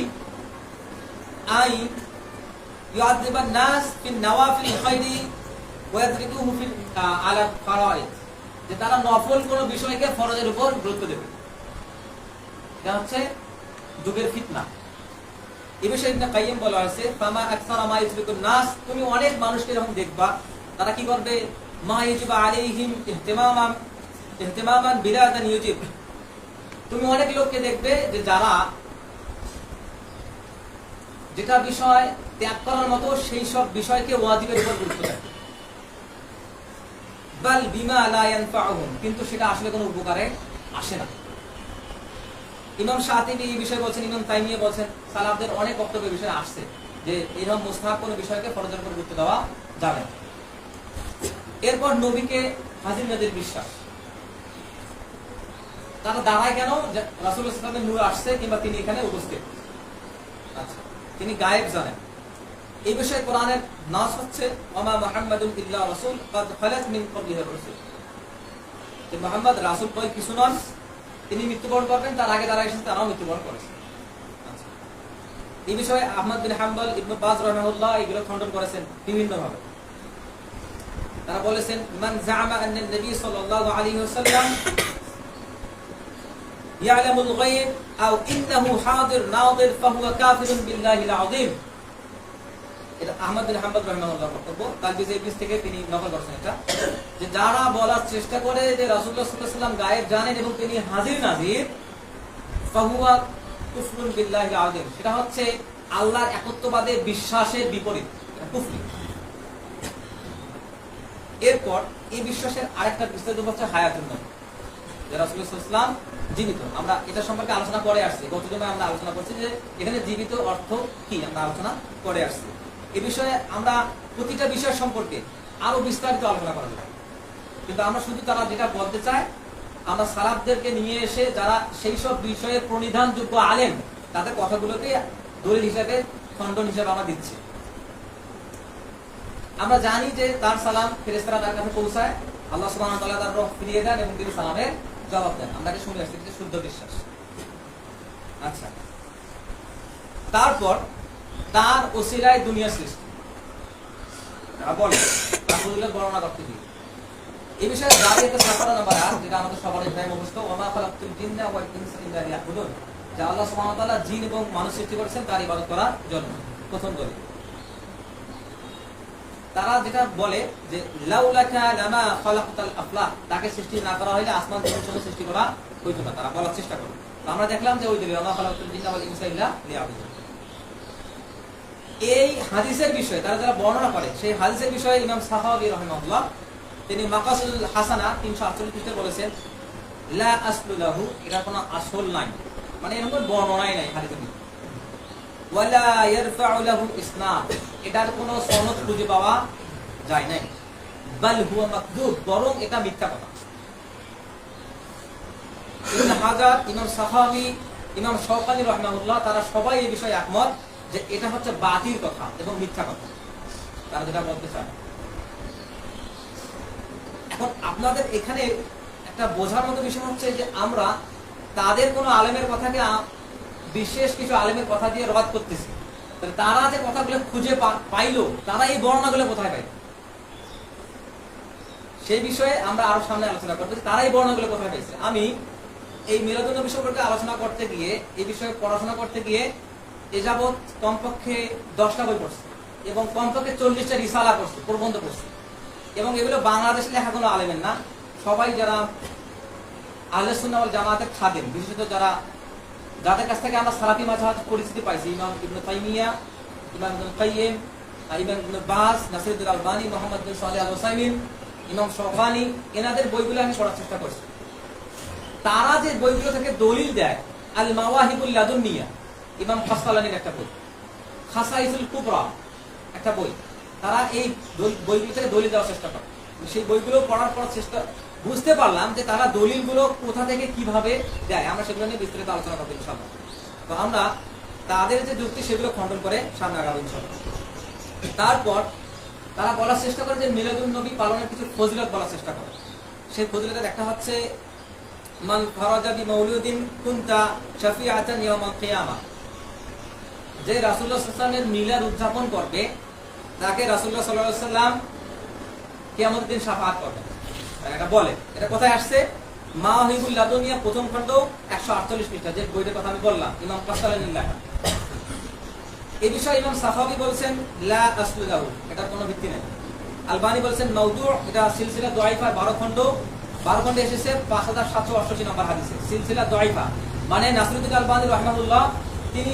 আই ইউআযিবান নাস ফিন নওয়াফিল খায়রি ওয়া ইয়াদরিকুহু ফিল আলা ফারাইদ, যে তারা নফল কোন বিষয়কে ফরজের উপর গুরুত্ব দেবে, এটা হচ্ছে যুগের ফিতনা। এই বিষয়ে ইবনে কাইয়িম বলা হয়েছে ফামা আকসারা মা ইউযিবুন নাস, তুমি অনেক মানুষকে যখন দেখবা তারা কি করবে, মা ইউজিবা আলাইহিম ইহতিমামান বিলাদান ইউজিব, তুমি অনেক লোককে দেখবে যে যারা যেটা বিষয় ত্যাগ করার মতো সেই সব বিষয়কে ওয়াজিবের উপর গুরুত্ব দেয়, বাল বিমা লা ইয়ানফাউহুম, কিন্তু সেটা আসলে কোনো উপকারে আসে না। ইমাম শাতিবী এই বিষয়ে বলছেন, ইমাম তাইমিয়া বলছেন, সালাফদের অনেক বক্তব্য বিষয়ে আসছে যে এরকম মুস্তাহাব কোনো বিষয়কে ফরজের উপর গুরুত্ব দেওয়া যাবে না। এরপর নবীকে হাজির নাজির বিশ্বাস, তারা দাঁড়ায় কেন? রাসূলুল্লাহ সাল্লাল্লাহু আলাইহি ওয়াসাল্লামের নূর আসছে কিংবা তিনি এখানে উপস্থিত, আচ্ছা তিনি গায়েব জানেন। এই বিষয়ে কোরআনের নাস হচ্ছে ওমা মুহাম্মাদুন ইল্লা রাসূল ক্বাদ খালাত মিন ক্বাবলিহির রাসূল, যে মুহাম্মদ রাসূল কই কিছু নন, তিনি মৃত্যুবরণ করবেন, তার আগে যারা এসেছেন তারাও মৃত্যুবরণ করেছে। আচ্ছা, এই বিষয়ে আহমদ বিন হাম্বল, ইবনে বাজ রাহিমাহুল্লাহ এগুলো খণ্ডন করেছেন বিভিন্নভাবে। তারা বলেছেন মান জাআমা আন্না নবী সাল্লাল্লাহু আলাইহি ওয়াসাল্লাম ইয়ালামুল গায়ব আও ইন্নাহু হাদির নাদির ফাহুয়া কাফিরুন বিল্লাহিল আযীম, এটা আহমদ বিন হাম্বল রাহিমাহুল্লাহ বক্তব্য, তালবিজ ইবলিস থেকে তিনি নকল করেছেন এটা, যে যারা বলার চেষ্টা করে যে রাসূলুল্লাহ সাল্লাল্লাহু আলাইহি ওয়াসাল্লাম গায়েব জানেন এবং তিনি হাজির নাজির, ফাহুয়া কুফরুন বিল্লাহিল আযীম, সেটা হচ্ছে আল্লাহর একত্ববাদে বিশ্বাসের বিপরীত, এটা কুফরি। এরপর এই বিশ্বাসের আরেকটা বিস্তারিত হচ্ছে হায়াতুন নবী, যে রাসূলুল্লাহ সাল্লাল্লাহু আলাইহি ওয়াসাল্লাম জীবিত। আমরা এটা সম্পর্কে আলোচনা করে আসছি, গত জন্য আমরা আলোচনা করছি যে এখানে জীবিত অর্থ কি, আমরা আলোচনা করে আসছি। এই বিষয়ে আমরা প্রতিটা বিষয় সম্পর্কে আরো বিস্তারিত আলোচনা করা যাবে, কিন্তু আমরা শুধু তারা যেটা বলতে চায়, আমরা সালাফদেরকে নিয়ে এসে যারা সেই সব বিষয়ে প্রণিধানযোগ্য আলেম তাদের কথাগুলোকে দলিল হিসেবে, খণ্ডন হিসেবে আমরা দিচ্ছি। আমরা জানি যে তার সালাম ফেরেশতারা তার কাছে পৌঁছায়, আল্লাহ সুবহানাহু ওয়া তাআলা তার রূহ ফিরিয়ে দেন এবং তিনি সালামের জবাব দেন। আমরা কি শুনে আসছি, এটা শুদ্ধ বিশ্বাস। আচ্ছা, তারপর তার ওসিলায় দুনিয়া সৃষ্টি বলে তার ফজিলত বর্ণনা করতে গিয়ে এই বিষয়ে দাঁড়িয়ে সাফারা নাম্বার 8, যেটা আমাদের সবার প্রায় মুখস্থ, ওমা খালাকতুল জিন্না ওয়াল ইনসা ইল্লা লিয়াবুদুন, যে আল্লাহ সুবহানাহু ওয়া তাআলা জিন এবং মানুষ সৃষ্টি করেছেন তার ইবাদত করার জন্য। প্রথম দলিল তারা যেটা বলে যে লাউলাকা লামা খালাকতাল আফলাক, তাকে সৃষ্টি না করা হলে আসমান জমিন সৃষ্টি করা হইতো না, তারা বলার চেষ্টা করে। তো আমরা দেখলাম যে ওই দলিল ওমা খালাকতুল জিন্না ওয়াল ইনসা ইল্লা লিয়াবুদুন, এই হাদিসের বিষয়ে তারা যারা বর্ণনা করে, সেই হাদিসের বিষয়ে ইমাম সাহাবী রাহিমাহুল্লাহ তিনি মাকাসিদুল হাসানা 348 পৃষ্ঠায় বলেছেন লা আসলু লাহু, এটা কোনো আসল নাই, মানে এরকম বর্ণনাই নাই হাদিসে। ওয়ালা ইয়ারফাউ লাহু ইসনাদ, এটার কোনো সনদ খুঁজে পাওয়া যায় নাই। বাল হুয়া মাকযুব, বরং এটা মিথ্যা কথা। ইবনে হাজার, ইমাম সাহাবী, ইমাম শাওকানি রাহিমাহুল্লাহ তারা সবাই এই বিষয়ে একমত যে এটা হচ্ছে বাতিল কথা এবং মিথ্যা কথা, তারা যেটা বলতে চায়। এখন আপনাদের এখানে একটা বোঝার মতো বিষয় হচ্ছে যে আমরা তাদের কোনো আলেমের কথাকে বিশেষ কিছু আলেমের কথা দিয়ে রদ করতেছি, তারা যে কথাগুলো খুঁজে পাইলো, তারা এই বর্ণনাগুলো কোথায় পাইল, সেই বিষয়ে আমরা আরো সামনে আলোচনা করবো, তারা এই বর্ণনাগুলো কোথায় পাইছে। আমি এই মিলাদুন নবী সম্পর্কে আলোচনা করতে গিয়ে, এই বিষয়ে পড়াশোনা করতে গিয়ে এ যাবৎ কমপক্ষে 10টা বই পড়ছি এবং কমপক্ষে 40টা রিসালা পড়ছি, প্রবন্ধ পড়ছি, এবং এগুলো বাংলাদেশে লেখা কোনো আলেমের না, সবাই যারা আহলে সুন্নাহ ওয়াল জামাতের খাদেম, বিশেষত যারা যাদের কাছ থেকে আমরা সালাফি মাযহাব পরিচিতি পাইছি, ইমাম ইবনে তাইমিয়া, ইমাম ইবনে কাইয়িম, ইমাম ইবনে বাস, নাসিরুদ্দিন আলবানী, মুহাম্মদ বিন সালেহ আল উসাইমিন, ইমাম শাওকানি, এনাদের বইগুলো আমি পড়ার চেষ্টা করছি। তারা যে বইগুলো থেকে দলিল দেয়, আল মাওয়াহিবুল লাদুন্নিয়া ইমাম খাসকালানির একটা বই, খাসাইসুল কুবরা একটা বই, তারা এই বইগুলো থেকে দলিল দেওয়ার চেষ্টা করে। সেই বইগুলো পড়ার পর চেষ্টা বুঝতে পারলাম যে তারা দলিলগুলো কোথা থেকে কিভাবে দেয়, আমরা সেগুলো নিয়ে বিস্তারিত আলোচনা করবো ইনশাআল্লাহ। তো আমরা তাদের যে যুক্তি সেগুলো খণ্ডন করে সামনে আগাবো ইনশাআল্লাহ। তারপর তারা বলার চেষ্টা করে যে মিলাদুন নবী পালনের কিছু ফজিলত বলার চেষ্টা করে। সেই ফজিলতের একটা হচ্ছে মান ফারাজা বি মাউলুদিন কুনতা শাফিআতান ইয়াউমাল কিয়ামা, যে রাসূলুল্লাহ সাল্লাল্লাহু আলাইহি ওয়াসাল্লামের মিলাদ উদযাপন করবে তাকে রাসূলুল্লাহ সাল্লাল্লাহু আলাইহি ওয়াসাল্লাম কিয়ামতের দিন শাফাআত করবেন। এটা বলে, এটা কোথায় আসছে? মাওয়াহিবুল লাদুনিয়া প্রথম খণ্ড 148 পৃষ্ঠা, যে বইটার কথা আমি বললাম, ইমাম কাসসালানির লেখা। এই বিষয়ে ইমাম সাখাবী বলেছেন লা আসলু লাহু, এটার কোনো ভিত্তি নেই। আলবানী বলেছেন মাওদু', এটা সিলসিলা দাঈফা 12 খণ্ডে এসেছে 5788 নম্বর হাদিসে, সিলসিলা দাঈফা, মানে নাসিরুদ্দিন আলবানী রাহিমাহুল্লাহ তিনি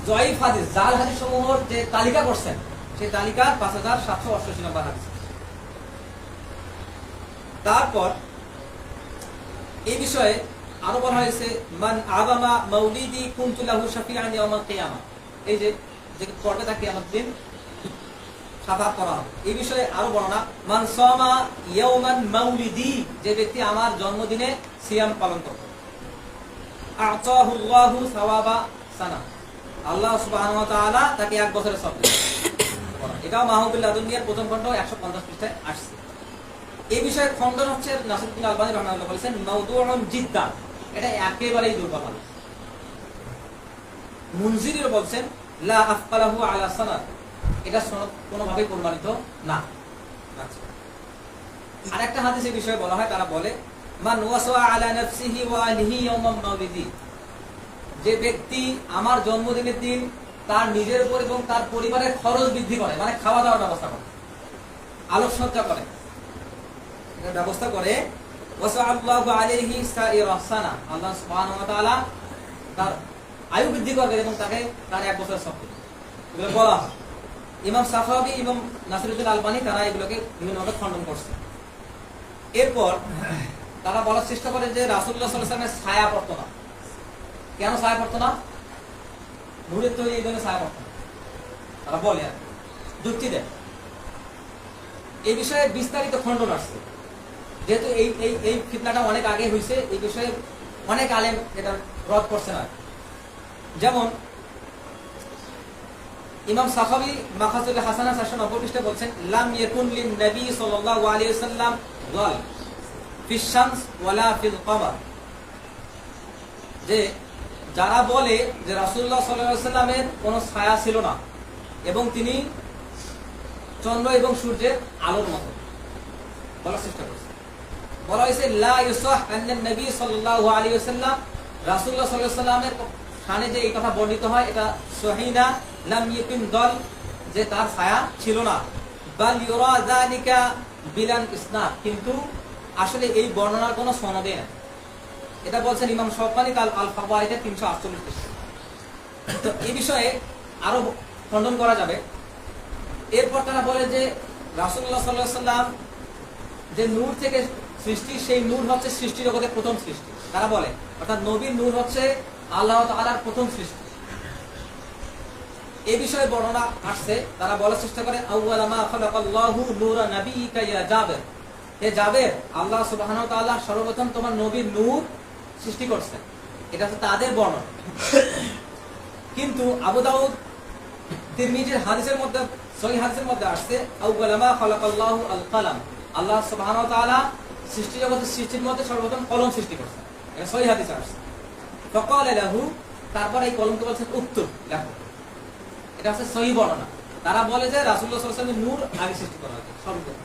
দাঈফ হাদিস, জাল হাদিস সমূহের যে তালিকা করছেন, সেই তালিকা 5788 নম্বর হাদিস। তারপর এই বিষয়ে আরো বলা হয়েছে মান আযামা মাউলিদি কুনতু লাহু শাফিআন ইয়াউমাল কিয়ামা, এই যে পড়বে তাকে কিয়ামত দিন শাফাআত করা হবে। এই বিষয়ে আরো বর্ণনা মান সামা ইয়াউমান মাউলিদি, যে ব্যক্তি আমার জন্মদিনে সিয়াম পালন করবে, আ'তাহু আল্লাহু সাওয়াবা সানা, আল্লাহ সুবহানাহু ওয়া তাআলা তাকে 1 বছরের সওয়াব দেবেন। এটাও মাওয়াহিবুল লাদুনিয়ার প্রথম খণ্ড 150 পৃষ্ঠায় আসছে। এই বিষয়ে খণ্ডন হচ্ছে নাসিরুদ্দিন আলবানী রাহিমাহুল্লাহ বলেছেন মাওদুউন জিদ্দান, এটা একেবারেই দুর্বল হাদিস। মুনজিরিও বলছেন লা আফকালাহু আলা সানাদ, এটা সনদ কোনোভাবেই প্রমাণিত না। আচ্ছা, আরেকটা হাদিসের বিষয়ে বলা হয়, তারা বলে মান ওয়াসা আলা নাফসিহি ওয়া আলিহি ইয়াউমাম মাউলিদি, যে ব্যক্তি আমার জন্মদিনের দিন তার নিজের উপর এবং তার পরিবারের খরচ বৃদ্ধি করে, মানে খাওয়া দাওয়ার ব্যবস্থা করে, আলোকসজ্জা করে, ব্যবস্থা করে, ওয়াসআল্লাহু আলাইহি সাইরা সানা, আল্লাহ সুবহানাহু ওয়া তাআলা তার আয়ু বৃদ্ধি করবে এবং তাকে তার 1 বছর সওয়াব দেবে, এগুলো বলা হয়। ইমাম সাখাবী, ইমাম নাসিরুদ্দিন আলবানী তারা এগুলোকে বিভিন্নভাবে খণ্ডন করছে। এরপর তারা বলার চেষ্টা করে যে রাসূলুল্লাহ সাল্লাল্লাহু আলাইহি ওয়াসাল্লামের ছায়া পড়তো না। কেন ছায়া পড়তো না? নূরের তৈরি এই জন্য ছায়া পড়তো না, তারা বলে আর যুক্তি দেয়। এই বিষয়ে বিস্তারিত খণ্ডন আসছে, যেহেতু এই এই এই ফিতনাটা অনেক আগে হয়েছে, এই বিষয়ে অনেক আলেম এটা রদ করছে না। যেমন ইমাম সাখাবী মাখাজুল হাসানা 490 পৃষ্ঠা বলছেন, লাম ইয়াকুন লিন নবী সাল্লাল্লাহু আলাইহি ওয়াসাল্লাম যাল ফিশ শামস ওয়ালা ফিল কমার, যে যারা বলে যে রাসূলুল্লাহ সাল্লাল্লাহু আলাইহি ওয়াসাল্লামের কোনো ছায়া ছিল না এবং তিনি চন্দ্র এবং সূর্যের আলোর মতো, বলার চেষ্টা করছে। বলা হয়েছে লা ইউসাহ আন্নান নবী সাল্লাল্লাহু আলাইহি ওয়াসাল্লাম, রাসূলুল্লাহ সাল্লাল্লাহু আলাইহি ওয়াসাল্লামের শানে যে এই কথা বর্ণিত হয় এটা সহিহ না। লাম ইয়াকুন দল, যে তার ছায়া ছিল না। বাল ইউরা যালিকা বিলান ইসনাদ, কিন্তু আসলে এই বর্ণনার কোনো সনদে নেই। এটা বলছেন ইমাম শাওকানি আল ফাওয়াইদে 348 পৃষ্ঠা। তো এই বিষয়ে আরো খণ্ডন করা যাবে। এরপর তারা বলে যে রাসূলুল্লাহ সাল্লাল্লাহু আলাইহি ওয়াসাল্লাম যে নূর থেকে সৃষ্টি, সেই নূর হচ্ছে সৃষ্টি জগতের প্রথম সৃষ্টি। তারা বলে অর্থাৎ নবীর নূর হচ্ছে আল্লাহ তাআলার প্রথম সৃষ্টি। এই বিষয়ে বর্ণনা আসছে। তারা বলার চেষ্টা করে আউয়ালা মা খালাকাল্লাহু নূরা নাবিয়িকা ইয়া জাবের, হে জাবের, আল্লাহ সুবহানাহু ওয়া তাআলা সর্বপ্রথম তোমার নবীর নূর সৃষ্টি করছেন। এটা হচ্ছে তাদের বর্ণনা। কিন্তু আবু দাউদ তিরমিজির হাদিসের মধ্যে, সহিহ হাদিসের মধ্যে আসছে আউয়ালা মা খালাকাল্লাহু আল কলম, আল্লাহ সুবহানাহু ওয়া তাআলা সৃষ্টি জগতের সৃষ্টির মধ্যে সর্বপ্রথম কলম সৃষ্টি করছেন। এটা সহিহ হাদিসে আসছে। ফাকালা লাহু, তারপর এই কলমকে বলছেন উক্তুব, লেখো। এটা হচ্ছে সহিহ বর্ণনা। তারা বলে যে রাসূলুল্লাহ সাল্লাল্লাহু আলাইহি ওয়াসাল্লামের নূর আগে সৃষ্টি করা হয়েছে সর্বপ্রথম।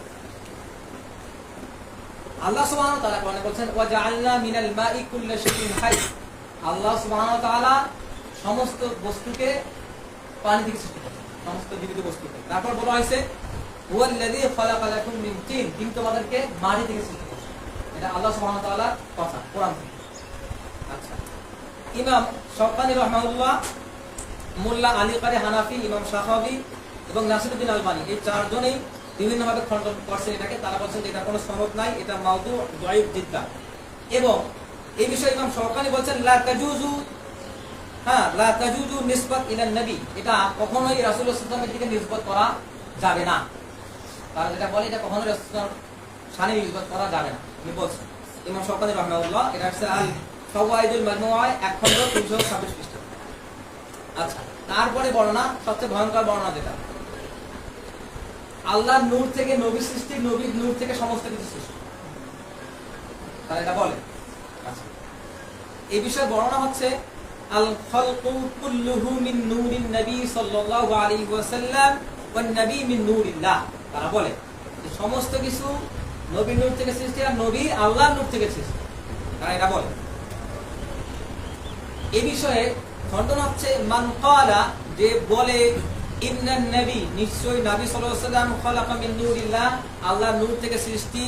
আল্লাহ সুবহানাহু ওয়া তাআলা কোরআনে বলেন ওয়া জাআলনা মিনাল মাই কুল্লা শাইইন হাই, আল্লাহ সুবহানাহু ওয়া তাআলা সমস্ত বস্তুকে পানি থেকে সৃষ্টি করেছেন, সমস্ত জীবিত বস্তুকে। তারপর বলা হয়েছে হুয়াল্লাযী খালাকা লাকুম মিন তিন, তিনি তোমাদেরকে মাটি থেকে সৃষ্টি করেছেন। এটা আল্লাহ সুবহানাহু ওয়া তাআলার কথা, কোরআন থেকে। আচ্ছা, ইমাম শাওকানি রাহমাহুল্লাহ, মোল্লা আলী কারি হানাফি, ইমাম সাখাবী এবং নাসিরুদ্দিন আলবানী এই চারজনেই বিভিন্নভাবে খণ্ডন করছেন এটাকে। তারা বলছেন যে এটা কোনো সনদ নাই, এটা মাওদু যায়িফ জিদ্দান। এবং এই বিষয়ে ইমাম শাওকানি বলছেন লা তাজুজু, লা তাজুজু নিসবাত ইলান নবী, এটা কখনোই রাসূলুল্লাহ সাল্লাল্লাহু আলাইহি ওয়াসাল্লামের দিকে নিসবত করা যাবে না। তারা যেটা বলে এটা কখনোই রাসূলুল্লাহর শানে নিসবত করা যাবে না, তিনি বলছেন ইমাম শাওকানি রাহমাহুল্লাহ। এটা হচ্ছে আল ফাওয়াইদুল মাজমুআ 1 খণ্ড 326 পৃষ্ঠা। আচ্ছা, তারপরে বর্ণনা, সবচেয়ে ভয়ঙ্কর বর্ণনা যেটা, আল্লাহর নূর থেকে নবী সৃষ্টি, নবীর নূর থেকে সমস্ত কিছু সৃষ্টি, তারা এটা বলে। আচ্ছা, এই বিষয়ে বর্ণনা হচ্ছে আল খালকু কুল্লুহু মিন নূরিন নবী সাল্লাল্লাহু আলাইহি ওয়াসাল্লাম ওয়ান নবী মিন নূরিল্লাহ। তারা বলে যে সমস্ত কিছু নবীর নূর থেকে সৃষ্টি আর নবী আল্লাহর নূর থেকে সৃষ্টি, তারা এটা বলে। এই বিষয়ে খণ্ডন হচ্ছে মান ক্বালা, যে বলে ইন্নান নবী, নিশ্চয়ই নবী সাল্লাল্লাহু আলাইহি ওয়াসাল্লাম খালাকা মিন নূরিল্লাহ, আল্লাহর নূর থেকে সৃষ্টি,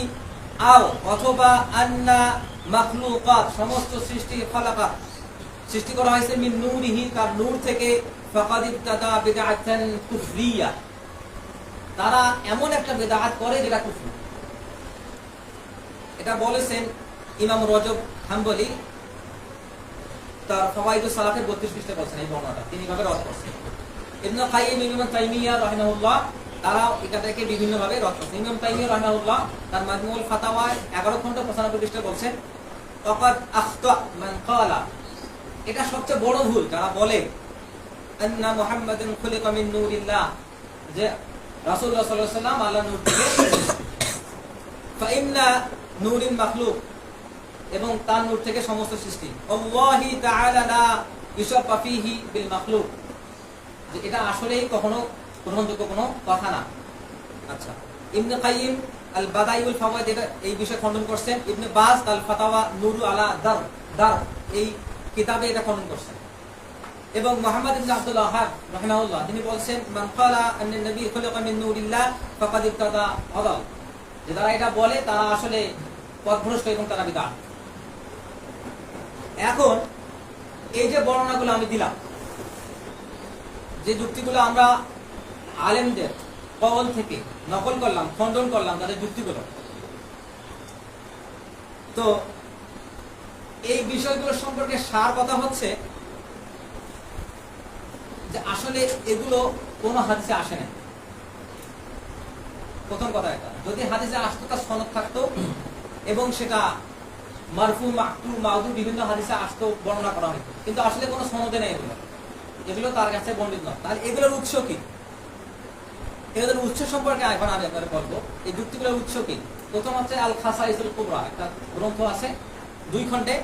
আও অথবা আন্না মাখলুকাত, সমস্ত সৃষ্টি, খালাকা সৃষ্টি করা হয়েছে মিন নূরিহি, তার নূর থেকে, ফাকাদ ইবতাদা বিদআতান কুফরিয়া, তারা এমন একটা বিদআত করে যেটা কুফর। এটা বলেছেন ইমাম রজব হাম্বলি তার ফাওয়াইদুস সালাফের 32 পৃষ্ঠায় বলছেন এই বর্ণনাটা, তিনি ভাবে রদ করছেন। ইবনে কাইয়িম, ইমাম তাইমিয়া রাহিমাহুল্লাহ, তারা এটাকে বিভিন্ন ভাবে রদ করছেন। ইমাম তাইমিয়া রাহিমাহুল্লাহ তার মাজমুউল ফাতাওয়া 11 খণ্ড 95 পৃষ্ঠায় বলছেন ওয়াকাদ আখতা মান ক্বালা, এটা সবচেয়ে বড় ভুল যারা বলে আন্না মুহাম্মাদুন খুলিকা মিন নূরিল্লাহ, যে রাসূলুল্লাহ সাল্লাল্লাহু আলাইহি ওয়াসাল্লাম আল্লাহর নূর থেকে, ফা ইন্না নূরিন মাখলুক, এবং তার নূর থেকে সমস্ত সৃষ্টি, আল্লাহি তাআলা লা ইউশাব্বা ফীহি বিল মাখলুক, যে এটা আসলেই কখনো গ্রহণযোগ্য কোনো কথা না। আচ্ছা, ইবনে কাইয়িম আল বাদাইউল ফাওয়াইদ এটা এই বিষয়ে খণ্ডন করছেন। ইবনে বাজ আল ফাতাওয়া নুরু আলা দার এই কিতাবে এটা খণ্ডন করছেন। এবং মুহাম্মদ ইবনে আব্দুল ওয়াহাব রাহিমাহুল্লাহ তিনি বলছেন মান ক্বালা আন্না নবী খুলিকা মিন নূরিল্লাহ ফাকাদ ইবতাদা আদাল, যে তারা এটা বলে তারা আসলে পথভ্রষ্ট এবং তারা বিদআত। এখন এই যে বর্ণনাগুলো আমি দিলাম, যে যুক্তিগুলো আমরা আলেমদের কওল থেকে নকল করলাম, খণ্ডন করলাম তাদের যুক্তিগুলো। তো এই বিষয়গুলো সম্পর্কে সার কথা হচ্ছে যে আসলে এগুলো কোন হাদিসে আসে না। প্রথম কথা এটা, যদি হাদিসে আসতো তার সনদ থাকতো এবং সেটা মারফু, মাকতু, মাউদু বিভিন্ন হাদিসে আসতো, বর্ণনা করা হতো, কিন্তু আসলে কোনো সনদে নেই এগুলো। এগুলো তার কাছে বর্ণিত নয়। তাহলে এগুলোর উৎস কি? এগুলোর উৎস সম্পর্কে এখন আমি আপনাদের বলবো। এই যুক্তিগুলোর উৎস কি? প্রথম হচ্ছে আল খাসাইসুল কুবরা, একটা গ্রন্থ আছে 2 খণ্ডে,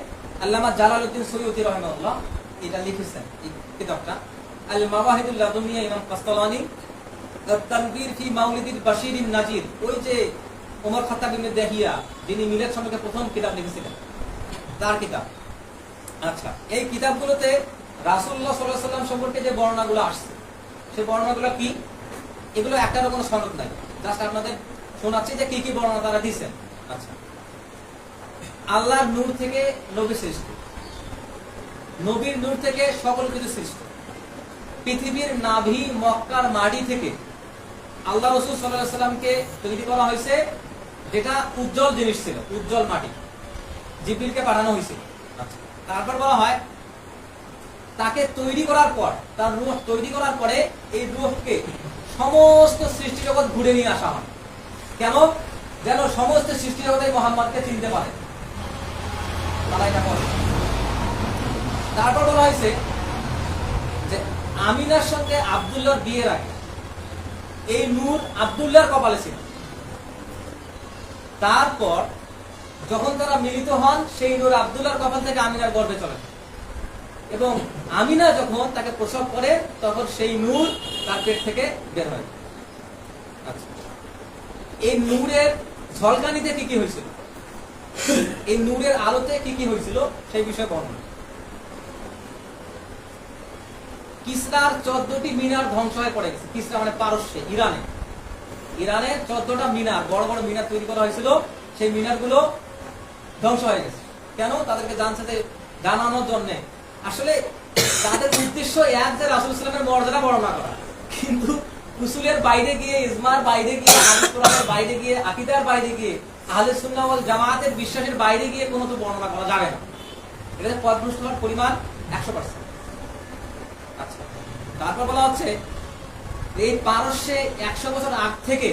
আল্লামা জালালউদ্দিন সুয়ুতী রাহিমাহুল্লাহ এটা লিখেছেন। এই কিতাবটা আল মাওয়াহিদুল লাদুনিয়া, ইমাম কাসতালানি, তানবীর ফি মাউলিদিল বাশিরিন নাজির, ওই যে ওমর খাত্তাব ইবনে দাহিয়া যিনি মিলাদ সম্পর্কে প্রথম কিতাব লিখেছিলেন তার কিতাব। আচ্ছা, এই কিতাবগুলোতে রাসূলুল্লাহ সাল্লাল্লাহু আলাইহি ওয়াসাল্লাম সম্পর্কে যে বর্ণনাগুলো আসছে, সেই বর্ণনাগুলো কি? এগুলো একটারও কোনো সনদ নাই, জাস্ট আপনাদের শোনাচ্ছি যে কি কি বর্ণনা তারা দিয়েছেন। আচ্ছা, আল্লাহর নূর থেকে নবী সৃষ্টি, নবীর নূর থেকে সকল কিছু সৃষ্টি, পৃথিবীর নাভি মক্কার মাটি থেকে আল্লাহ রাসূল সাল্লাল্লাহু আলাইহি ওয়াসাল্লামকে তৈরি করা হয়েছে, যেটা উজ্জ্বল জিনিস ছিল, উজ্জ্বল মাটি, জিবরিলকে পাঠানো হয়েছে। আচ্ছা, তারপর বলা হয় তাকে তৈরি করার পর, তার রূহ তৈরি করার পরে এই রূহকে সমস্ত সৃষ্টি জগৎ ঘুরে নিয়ে আসা হয়। কেন? যেন সমস্ত সৃষ্টি জগতে মুহাম্মদকে চিনতে পারে, তারা এটা করে। তারপর বলা হয়েছে যে আমিনার সঙ্গে আব্দুল্লাহর বিয়ের আগে এই নূর আব্দুল্লাহর কপালে ছিল। তারপর যখন তারা মিলিত হন, সেই নূর আব্দুল্লাহর কপাল থেকে আমিনার গর্ভে চলে, এবং আমিনা যখন তাকে প্রসব করে তখন সেই নূর তার পেট থেকে বের হয়। আচ্ছা, এই নূরের ঝলকানিতে কি কি হয়েছিল, এই নূরের আলোতে কি কি হয়েছিল সেই বিষয়ে বর্ণনা। কিসরার 14টি মিনার ধ্বংস হয়ে পড়ে গেছে। কিসরা মানে পারস্যে, ইরানে, ইরানে 14টা মিনার, বড় বড় মিনার তৈরি করা হয়েছিল, সেই মিনারগুলো ধ্বংস হয়ে গেছে। কেন? তাদেরকে জানানোর জন্য। আসলে তাদের উদ্দেশ্য এক, যে রাসূল সাল্লাল্লাহু আলাইহি ওয়াসাল্লামের মর্যাদা বর্ণনা করা, কিন্তু উসুলের বাইরে গিয়ে, ইজমার বাইরে গিয়ে, হাদিস কোরআনের বাইরে গিয়ে, আকীদার বাইরে গিয়ে, আহলে সুন্নাহ ওয়াল জামাতের বিশ্বাসের বাইরে গিয়ে কোনো তো বর্ণনা করা যাবে না। এখানে পথভ্রষ্ট হওয়ার পরিমাণ 100%। আচ্ছা, তারপর বলা হচ্ছে এই পারস্যে 100 বছর আগ থেকে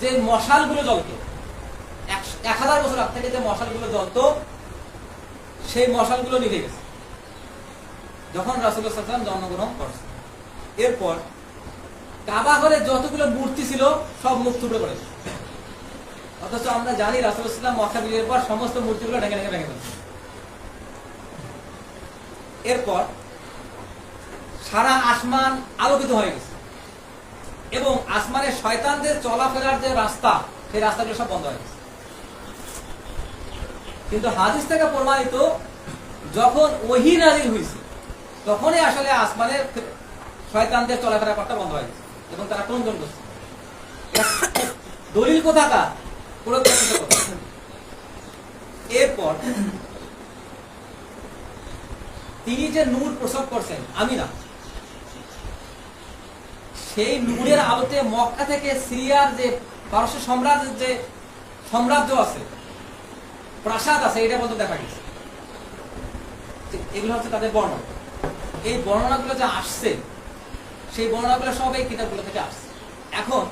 যে মশালগুলো জ্বলতো, 1000 বছর আগ থেকে যে মশালগুলো জ্বলতো, সেই মশালগুলো নিভে গেছে যখন রাসূলুল্লাহ সাল্লাল্লাহু আলাইহি ওয়াসাল্লাম জন্মগ্রহণ করছে। এরপর কাবা ঘরে যতগুলো মূর্তি ছিল সব মুখ থুবড়ে পড়েছে। অথচ আমরা জানি রাসূলুল্লাহ সাল্লাল্লাহু আলাইহি ওয়াসাল্লাম মক্কা বিজয়ের পর সমস্ত মূর্তিগুলো ভেঙে ভেঙে ফেলেছে। এরপর সারা আসমান আলোকিত হয়ে গেছে, এবং আসমানের শয়তানদের চলাফেরার যে রাস্তা, সেই রাস্তাগুলো সব বন্ধ হয়ে গেছে। কিন্তু হাদিস থেকে প্রমাণিত, যখন ওহী নাযিল হয়েছে তখনই আসলে আসমানের শয়তানদের চলাফেরা করতে বন্ধ হয়ে গেছে, এবং তারা ক্রন্দন করছে। দলিল কোথাকার? প্রত্যক্ষ কথা। এরপর তিনি যে নূর প্রসব করছেন আমিনা, সেই নূরের আলোতে মক্কা থেকে সিরিয়ার যে পারস্য সম্রাটের যে সাম্রাজ্য আছে, প্রাসাদ আছে, এটা পর্যন্ত দেখা গেছে। এগুলো হচ্ছে তাদের বর্ণনা। এই বর্ণনাগুলো যে আসছে, সেই বর্ণনাগুলো সব এই কিতাবগুলো থেকে আসছে। এখন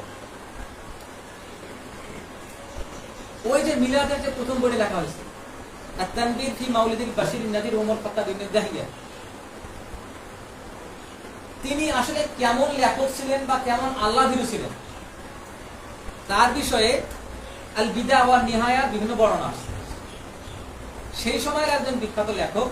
ওই যে মিলাদের যে প্রথম বইটি লেখা হয়েছে, আত-তানবীর ফি মাউলিদিল বাশিরিন নাজির, ওমর খাত্তাব ইবনে দাহিয়া, তিনি আসলে কেমন লেখক ছিলেন বা কেমন আল্লাহভীরু ছিলেন, তার বিষয়ে আল বিদা ওয়ান নিহায়া বিভিন্ন বর্ণনা আছে। সেই সময়ের একজন বিখ্যাত লেখক